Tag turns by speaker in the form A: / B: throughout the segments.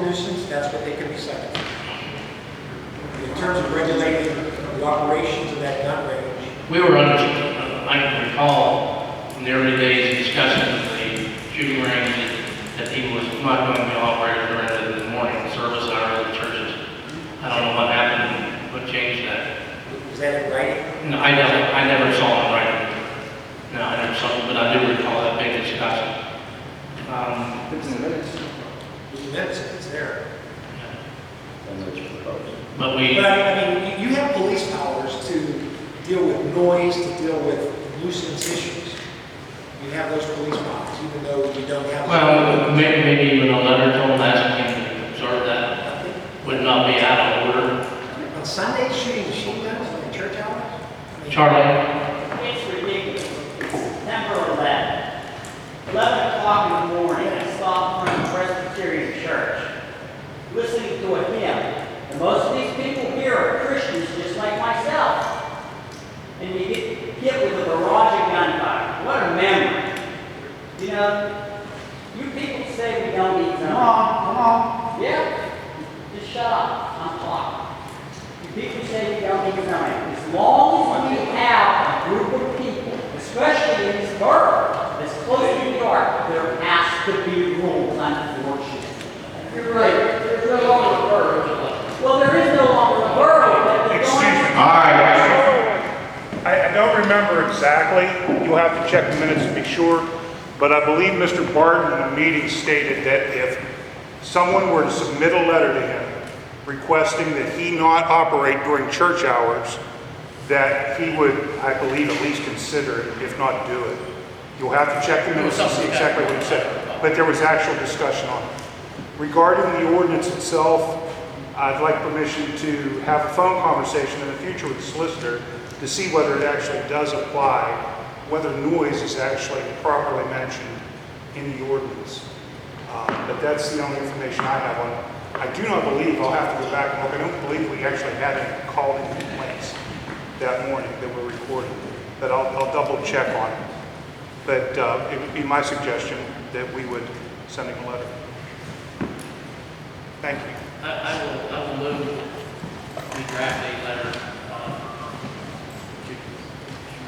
A: nuisance, that's what they can be cited for. In terms of regulating the operations of that gun range,
B: We were under, I can recall in the early days discussing the shooting range that he was not going to be operated during the morning service at our other churches. I don't know what happened, what changed that.
A: is that in writing?
B: No, I never saw him writing. No, I never saw him, but I do recall that big discussion.
C: It's in the minutes.
A: There's minutes, it's there.
C: And it's proposed.
B: But we,
A: But I mean, you have police powers to deal with noise, to deal with nuisance issues. You have those police powers, even though you don't have.
B: well, maybe even a letter to him asking him to observe that would not be out of order.
A: On Sundays, shooting machine guns in the church hours? I mean,
B: Charlie?
D: It's ridiculous. September 11 o'clock in the morning, I stopped in front of the Presbyterian Church, listening to a hymn. And most of these people here are Christians just like myself. And you get hit with a barrage of gunfire. What a memory. You know, you people say we don't need zoning. Come on. Yeah? Just shut up. I'm talking. You people say we don't need zoning. As long as we have a group of people, especially in this borough, that's close to New York, there has to be rules, unfortunately. You're right. There's no longer a borough. Well, there is no longer a borough. But
E: Excuse me.
B: All right.
E: I don't remember exactly. You'll have to check the minutes to be sure. But I believe Mr. Barton in a meeting stated that if someone were to submit a letter to him requesting that he not operate during church hours, that he would, I believe, at least consider it, if not do it. You'll have to check the minutes to see exactly what he said. But there was actual discussion on it. Regarding the ordinance itself, I'd like permission to have a phone conversation in the future with the solicitor to see whether it actually does apply, whether noise is actually properly mentioned in the ordinance. But that's the only information I have on it. I do not believe, I'll have to go back and look, I don't believe we actually had any called in complaints that morning that were recorded. But I'll double check on it. But it would be my suggestion that we would send him a letter. Thank you.
B: I will move the draft a letter to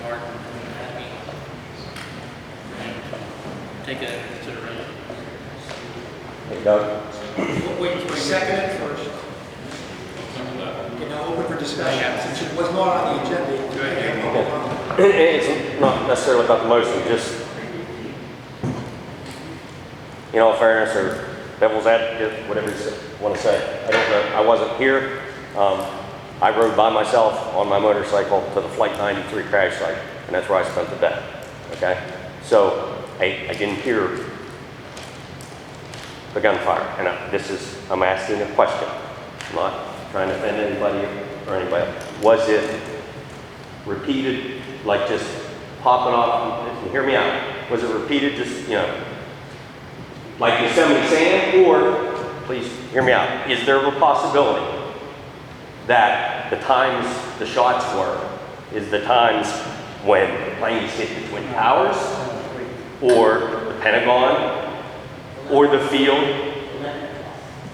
B: Martin and have me take that into consideration.
C: Hey, Doug?
A: Wait, second it first. Okay, now open for discussion, since it was not on the agenda.
B: Go ahead.
C: It's not necessarily about the motion, just, in all fairness, or devil's advocate, whatever you want to say. I don't know. I wasn't here. I rode by myself on my motorcycle to the Flight 93 crash site, and that's where I spent the day. Okay? So I didn't hear the gunfire, and I'm asking a question. I'm not trying to offend anybody or anybody. Was it repeated, like just popping off? And hear me out. Was it repeated, just like Yosemite Sam, or please hear me out? Is there a possibility that the times the shots were is the times when the planes hit the Twin Towers, or the Pentagon, or the field?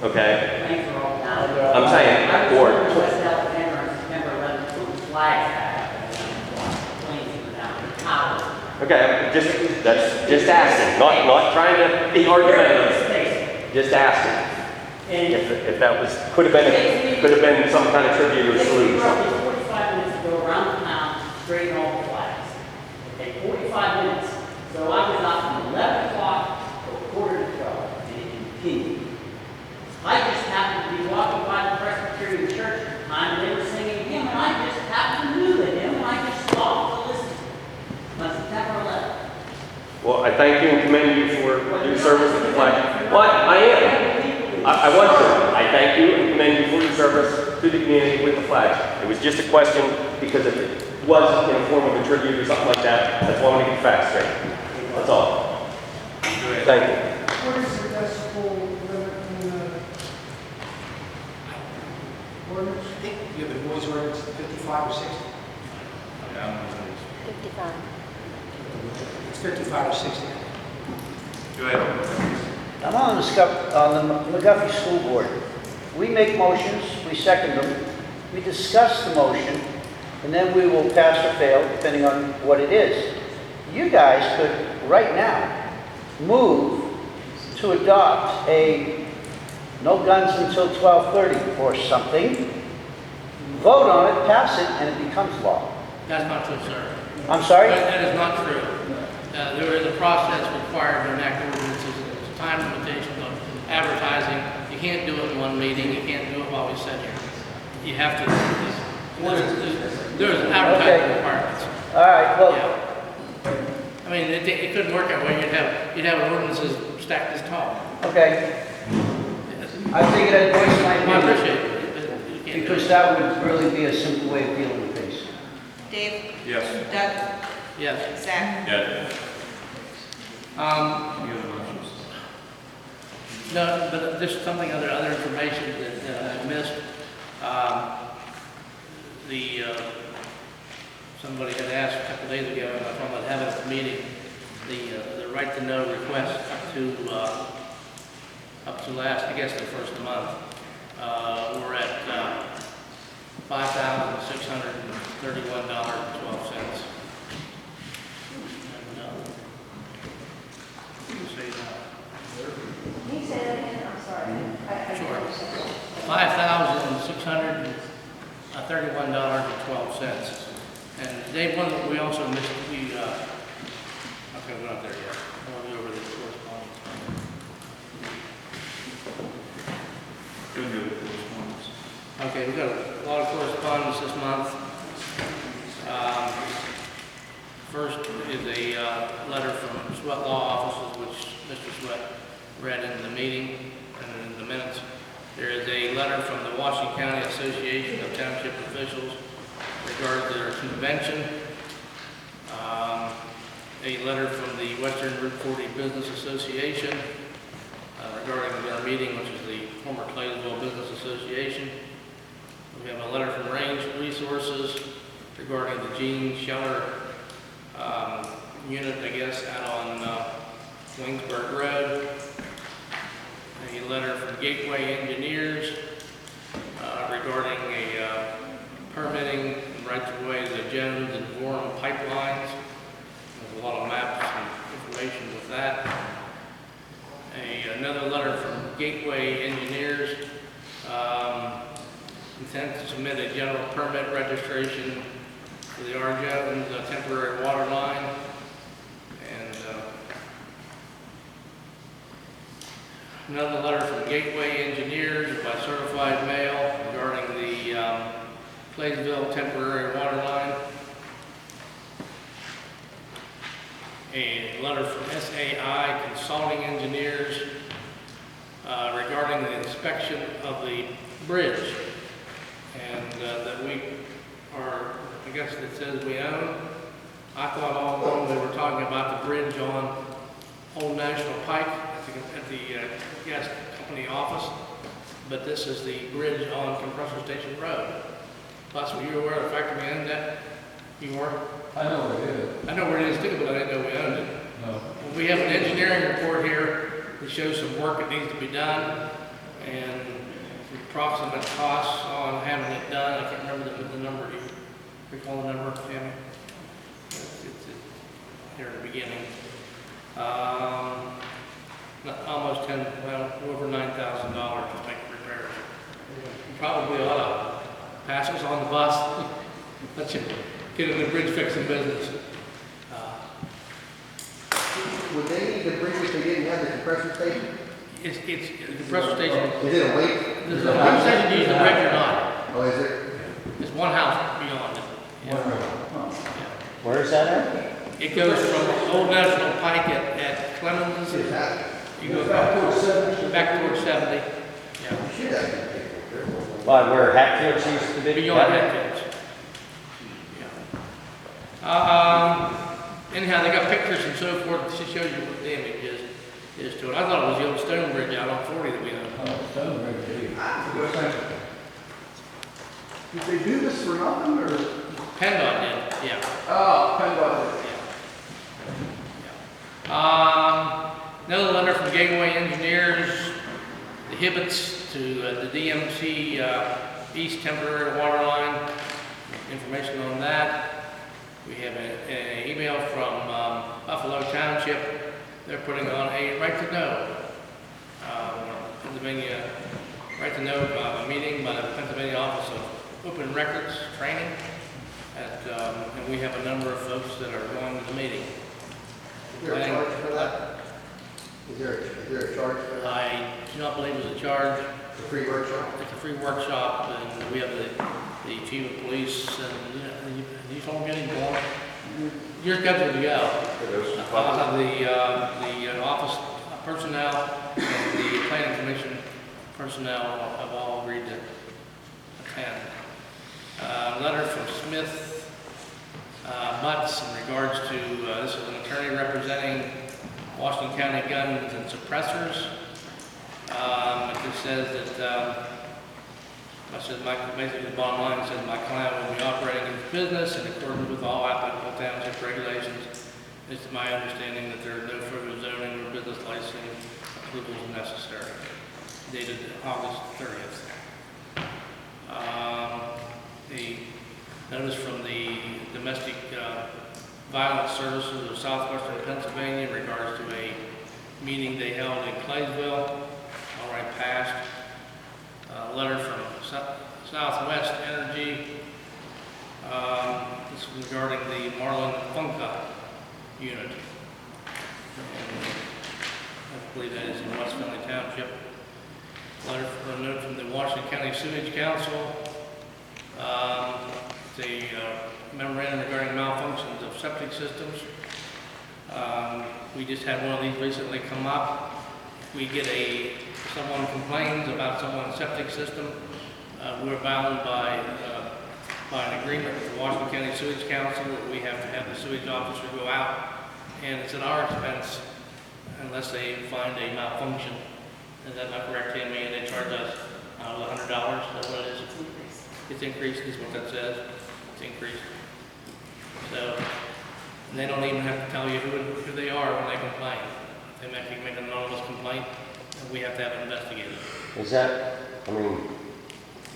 C: Okay. I'm saying, or
D: West Alabama on September 11th, put the flags back. Planes were down, towers.
C: okay, just asking, not trying to be argumentative, just asking.
D: And
C: If that was could have been some kind of tribute or
D: it takes
C: salute
D: me
C: or something.
D: roughly 45 minutes to go around the town, straighten all the flags. Okay, 45 minutes. So I was out from 11 o'clock to 11:45, and it continued. I just happened to be walking by the Presbyterian church at the time, and they were singing a hymn, and I just happened to know the hymn, and I just stopped to listen on September 11th.
C: Well, I thank you and commend you for your service to the flag. Well, I am. I want to. I thank you and commend you for your service to the community with the flag. It was just a question because if it was in the form of a tribute or something like that, that's why I want to get the facts straight. That's all. Thank you.
F: What is the decibel limit in the ordinance?
A: I think you have a noise ordinance 55 or 60.
G: 55.
A: It's 55 or 60.
B: Go ahead.
G: I'm on the McGuffey School Board. We make motions, we second them, we discuss the motion, and then we will pass or fail depending on what it is. You guys could, right now, move to adopt a no guns until 12:30 or something, vote on it, pass it, and it becomes law.
B: That's not true, sir.
G: I'm sorry?
B: That is not true. There is a process required to enact ordinances, and there's a time limitation of advertising. You can't do it in one meeting, you can't do it while we sit here. You have to, there's advertising requirements.
G: All right, well,
B: Yeah. I mean, it couldn't work that way. You'd have ordinances stacked this tall.
G: okay. I figured I'd voice my
B: I
G: opinion,
B: appreciate it, but you can't do
G: because
B: it.
G: that would really be a simple way of dealing with things.
H: Dave?
I: Yes.
H: Doug?
B: Yes.
H: Zach?
I: Yeah.
B: No, but just something, other information that I missed. Somebody had asked a couple days ago, and I was talking about having a meeting, the right to know request up to last, I guess, the first of the month. We're at $5,631.12.
J: Can you say that again? I'm sorry.
B: Sure. $5,631.12. And Dave, one that we also missed, okay, we're not there yet. I want to go over the correspondence. Okay, we've got a lot of correspondence this month. First is a letter from Sweat Law Offices, which Mr. Sweat read in the meeting and in the minutes. There is a letter from the Washington County Association of Township Officials regarding their convention. A letter from the Western Route 40 Business Association regarding their meeting, which is the former Claysville Business Association. We have a letter from Range Resources regarding the Gene Scheller unit, I guess, out on Wingsburg Road. A letter from Gateway Engineers regarding a permitting and right-of-way to the Jones and Gorham pipelines. There's a lot of maps and information with that. Another letter from Gateway Engineers. Intent to submit a general permit registration for the R. Jones temporary water line. And another letter from Gateway Engineers by certified mail regarding the Claysville temporary water line. A letter from SAI Consulting Engineers regarding the inspection of the bridge. And that we are, I guess it says we own. I thought all along they were talking about the bridge on Old National Pike at the gas company office, but this is the bridge on Compressor Station Road. Plus, were you aware of the fact that we owned that? You were?
I: I know where it is.
B: I know where it is too, but I didn't know we owned it.
I: No.
B: We have an engineering report here that shows some work that needs to be done and approximate costs on having it done. I can't remember the number. Do you recall the number, Tammy? It's here at the beginning. Almost over $9,000 to make repairs. You probably ought to pass us on the bus. Let you get in the bridge fixing business.
K: Would they need to bring if they didn't have the compressor station?
B: It's the compressor station.
K: Is it a weight?
B: Is the compressor station used the bridge or not?
K: Oh, is it?
B: It's one house beyond it. Yeah.
G: Where is that at?
B: It goes from Old National Pike at Clemens. You go back towards 70. Yeah.
K: Should have.
G: By where Hatfields used to be?
B: Beyond Hatfields. Yeah. Anyhow, they got pictures and so forth to show you what the damage is to it. I thought it was the old stone bridge out on 40 that we own.
K: Did they do this for nothing, or?
B: PennDOT did, yeah.
K: Oh, PennDOT.
B: Yeah. Another letter from Gateway Engineers, the Hibbets to the DMC East Temporary Water Line. Information on that. We have an email from Buffalo Township. They're putting on a right to know. Pennsylvania right to know meeting by the Pennsylvania Office of Open Records Training. And we have a number of folks that are going to the meeting.
K: Is there a charge for that? Is there a charge for that?
B: I do not believe there's a charge.
K: A free workshop?
B: It's a free workshop, and we have the chief of police, and you told me anymore. You're scheduled to go. The office personnel and the planning commission personnel have all agreed to attend. Letter from Smith Butts in regards to, this is an attorney representing Washington County Guns and Suppressors. It just says that, basically the bottom line says my client will be operating his business in accordance with all applicable township regulations. It's my understanding that there are no further zoning or business licensing approvals necessary. Dated August 30th. The notice from the Domestic Violence Services of Southwestern Pennsylvania in regards to a meeting they held in Claysville, already passed. Letter from Southwest Energy. This is regarding the Marlin Funka unit. And I believe that is in West Valley Township. Letter from a note from the Washington County Sewage Council. It's a memorandum regarding malfunctions of septic systems. We just had one of these recently come up. We get someone complains about someone's septic system. We're bound by an agreement with the Washington County Sewage Council that we have to have the sewage officer go out, and it's at our expense unless they find a malfunction. Is that not correct, Tammy? And they charge us $100. Is that what it is? It's increased, is what that says. It's increased. So they don't even have to tell you who they are when they complain. They make an anonymous complaint, and we have to have it investigated.
C: Is that,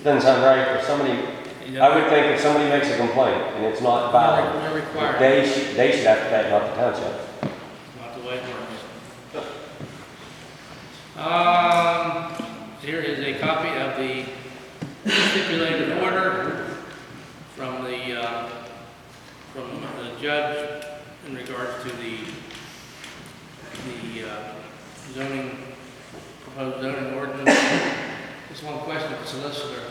C: doesn't sound right for somebody, I would think if somebody makes a complaint and it's not valid,
B: We're required.
C: they should have to pay it, not the township.
B: Not the way it works. Here is a copy of the stipulated order from the judge in regards to the proposed zoning ordinance. Just one question to the solicitor.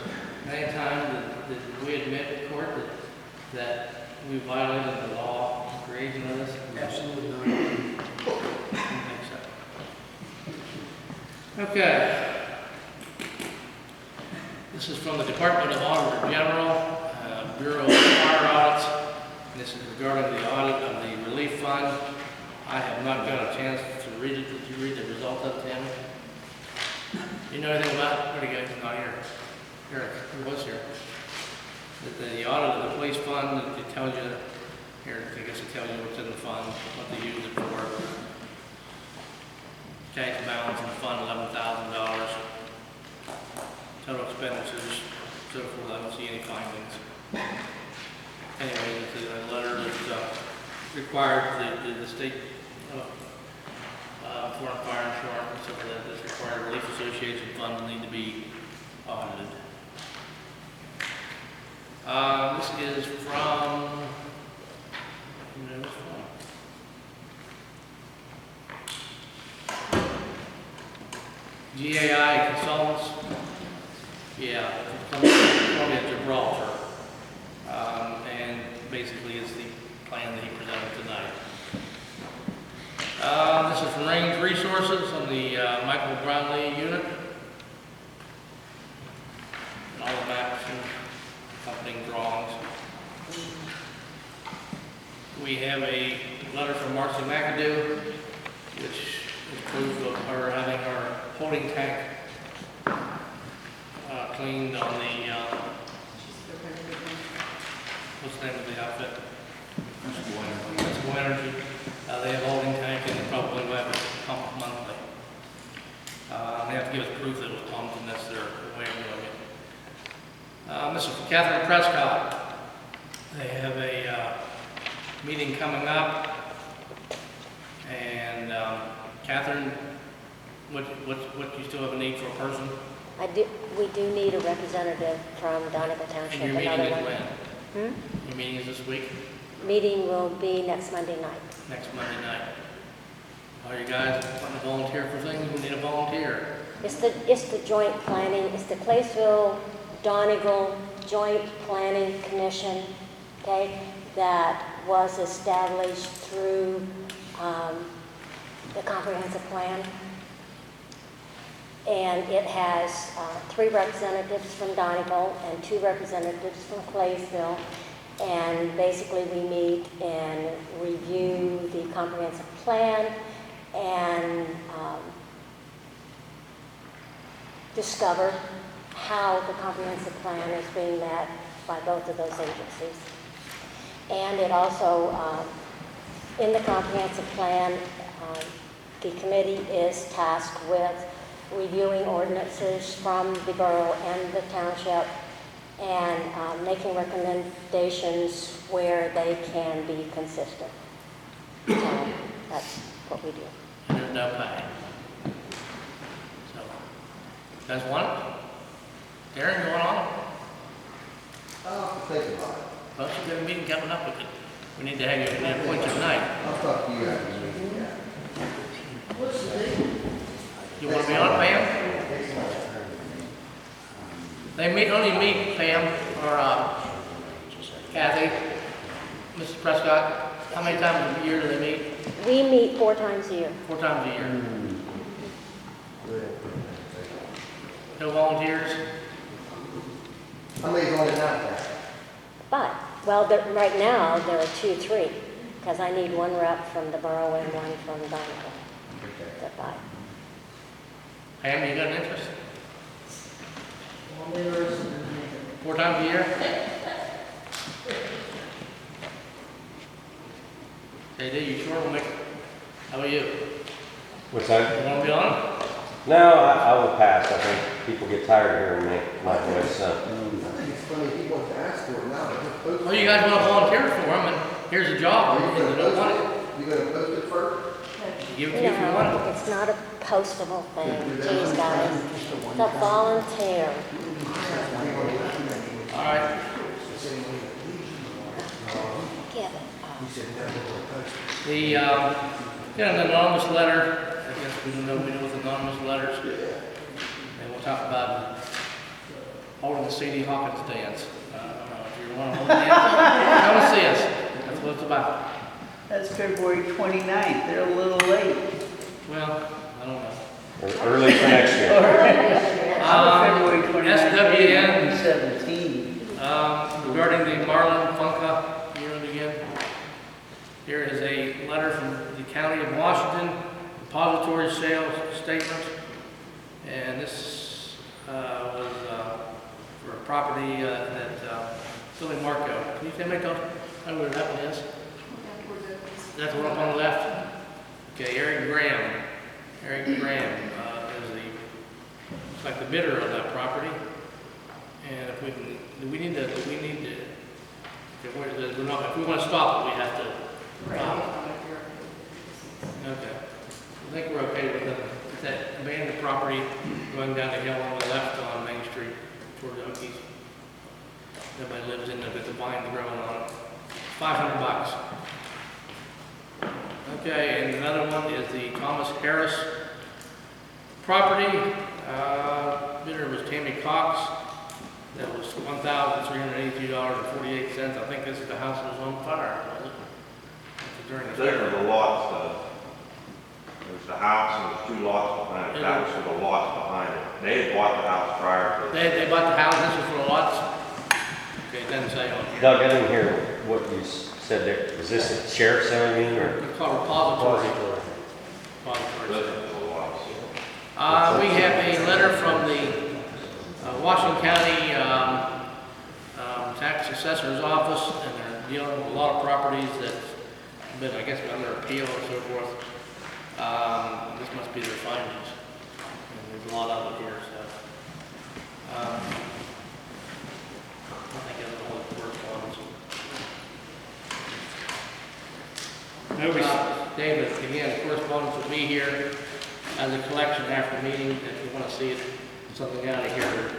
B: Any time did we admit in court that we violated the law in creation of this?
A: Absolutely not.
B: I don't think so. Okay. This is from the Department of Auditor General, Bureau of Fire Audits. This is regarding the audit of the relief fund. I have not got a chance to read it. Did you read the result of it, Tammy? You know anything about it? Where'd he go? He's not here. Eric, he was here. The audit of the police fund, it tells you, here, I guess it tells you what's in the fund, what they use it for. Cash balance in the fund, $11,000. Total expenditures, so forth. I don't see any findings. Anyway, it's a letter that required the state foreign fire insurance, so that this required relief association funds need to be audited. This is from, who knows from? GAI Consultants. Yeah, from Gibraltar. And basically it's the plan that he presented tonight. This is from Range Resources on the Michael Brownlee unit. And all the maps and accompanying drawings. We have a letter from Marcy McAdoo, which is proof of her having our holding tank cleaned on the, what's the name of the outfit? Principal Energy. They have a holding tank and they probably will have pumped monthly. They have to give us proof that it was pumped, and that's their way of doing it. Mrs. Catherine Prescott, they have a meeting coming up, and Catherine, what do you still have a need for a person?
J: We do need a representative from Donegal Township.
B: And your meeting
J: another
B: is
J: one.
B: when? Your meeting is this week?
J: Meeting will be next Monday night.
B: Next Monday night. Are you guys wanting to volunteer for things? We need a volunteer.
J: It's the joint planning, it's the Claysville Donegal Joint Planning Commission, okay, that was established through the comprehensive plan. And it has 3 representatives from Donegal and 2 representatives from Claysville. And basically we meet and review the comprehensive plan and discover how the comprehensive plan is being met by both of those agencies. And it also, in the comprehensive plan, the committee is tasked with reviewing ordinances from the borough and the township and making recommendations where they can be consistent. So that's what we do.
B: And there's no pay. So, you guys want it? Aaron, you want on?
K: I'll have to think about it.
B: Well, you've got a meeting coming up. We need to have you appoint you tonight.
K: I'll talk to you after the meeting, yeah.
F: What's the date?
B: You want to be on, Pam? They only meet, Pam, or Kathy, Mrs. Prescott. How many times a year do they meet?
J: We meet 4 times a year.
B: 4 times a year. No volunteers?
K: How many's on it now, Pat?
J: But, right now, there are 2, 3, because I need 1 rep from the borough and 1 from Donegal. That's 5.
B: Pam, you got an interest?
F: Only there is.
B: 4 times a year? JD, you sure will make it? How about you?
C: What's that?
B: You want to be on?
C: No, I will pass. I think people get tired of hearing my voice.
K: I think it's funny, he wants to ask for it now, but he'll post it.
B: Well, you guys want to volunteer for them, and here's a job.
K: Are you
B: And
K: gonna
B: you don't want it,
K: post it? You gonna post it first?
B: give it to you if you want it.
J: No, it's not a postable thing, geez, guys. It's a volunteer.
B: All right.
J: Give it.
B: The, got an anonymous letter. I guess we don't know, we know with anonymous letters. And we'll talk about holding the C.D. Hawkins dance. I don't know if you want to hold the dance. Come and see us. That's what it's about.
G: That's February 29th. They're a little late.
B: Well, I don't know.
C: Early for next year.
G: February 29th,
B: SWN.
G: 2017.
B: Regarding the Marlin Funka unit again, here is a letter from the County of Washington, depository sales statement, and this was for a property that Philly Marco. Can you tell me where that one is? That's the one up on the left? Okay, Eric Graham. Eric Graham is it's like the bidder of that property. And if we can, if we want to stop it, we have to. Okay. I think we're okay with that abandoned property going down the hill on the left on Main Street toward the Okies. Everybody lives in there with the vine growing on it. $500. Okay, and another one is the Thomas Harris property. Bidder was Tammy Cox. That was $1,382.48. I think this is the house that was on fire, was it? During the
I: Those
B: fire.
I: are the lots, there's the house and there's 2 lots behind it. That was for the lots behind it. They had bought the house prior to.
B: They bought the house, this is for the lots? Okay, it doesn't say on here.
C: Doug, I didn't hear what you said there. Is this a sheriff's sale, you mean, or?
B: It's called repository.
I: Those
B: Repository.
I: are the lots.
B: We have a letter from the Washington County Tax Assessor's Office, and they're dealing with a lot of properties that have been, I guess, under appeal and so forth. This must be their findings. And there's a lot of it here, so. I think I don't know what the correspondence will. David, again, correspondence will be here as a collection after the meeting. If you want to see it, something out of here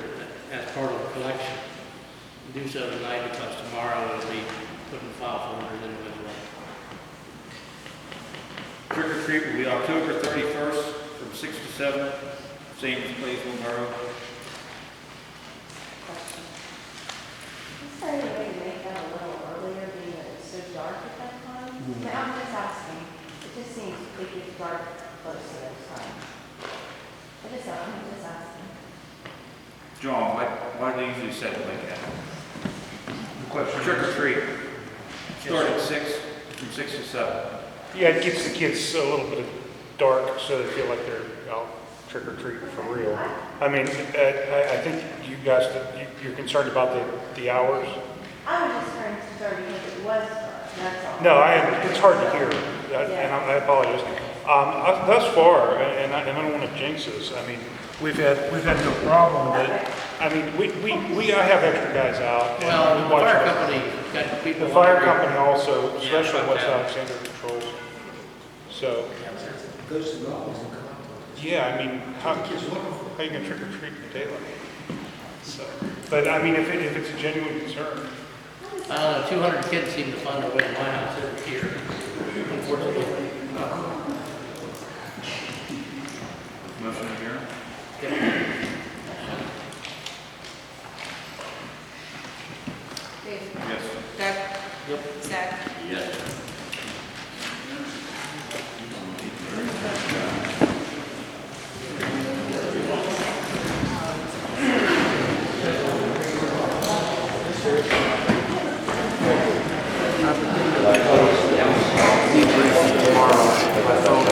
B: as part of the collection, do so tonight, because tomorrow it'll be put in file folders individually.
L: Trick or treat will be October 31st from 6 to 7, same as Playsville Borough.
M: Is there any way to make that a little earlier, being that it's so dark at that time? I'm just asking, it just seems it gets dark close to those times. I'm just asking.
L: John, why do they usually set it like that? Trick or treat, start at 6, from 6 to 7.
E: Yeah, it gets the kids a little bit dark, so they feel like they're out trick or treating for real. I mean, I think you guys, you're concerned about the hours.
M: I was just trying to start because it was dark, that's all.
E: No, it's hard to hear, and I apologize. Thus far, and I don't want to jinx this, I mean, we've had no problem with it. I mean, I have extra guys out. and
B: Well,
E: we
B: the
E: watch
B: fire
E: it.
B: company got people.
E: The fire
B: wondering-
E: company also, especially
B: about
E: West
B: that.
E: Alexander Patrols. So,
A: Goes to the office and come.
E: yeah, I mean, how you gonna trick or treat in the daylight? So, but I mean, if it's a genuine concern,
B: I don't know, 200 kids seem to find their way to my house every year, unfortunately.
L: Motion here.
H: Dave?
L: Yes.
H: Doug?
B: Yep.
H: Zach?
L: Yes.
A: Yes, sir.